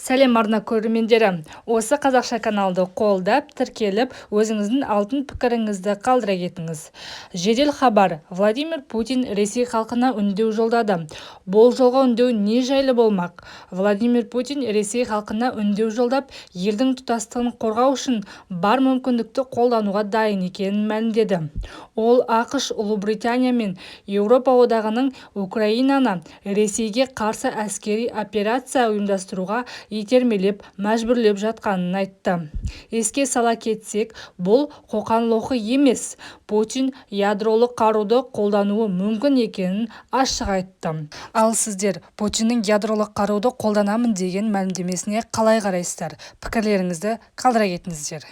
Сәлем арна көрермендері. Осы қазақша каналды қолдап, тіркеліп, өзіңіздің алтын пікіріңізді қалдыра кетіңіз. Жедел хабар. Владимир Путин Ресей халқына үндеу жолдады. Бұл жолға үндеу не жайлы болмақ? Владимир Путин Ресей халқына үндеу жолдап, елдің тұтастығын қорғау үшін бар мүмкіндікті қолдануға дайын екенін мәлімдеді. Ол ақш, Ұлыбритания мен Еуропа одағының Украинаны Ресейге қарсы әскери операция ұйымдастыруға итермелеп, мәжбүрлеп жатқанын айтты. Еске сала кетсек, бұл қоқан-лоққы емес. Путин ядролық қаруды қолдануы мүмкін екенін ашық айтты. Ал сіздер Путиннің ядролық қаруды қолданамын деген мәлімдемесіне қалай қарайсыздар? Пікірлеріңізді қалдыра кетіңіздер.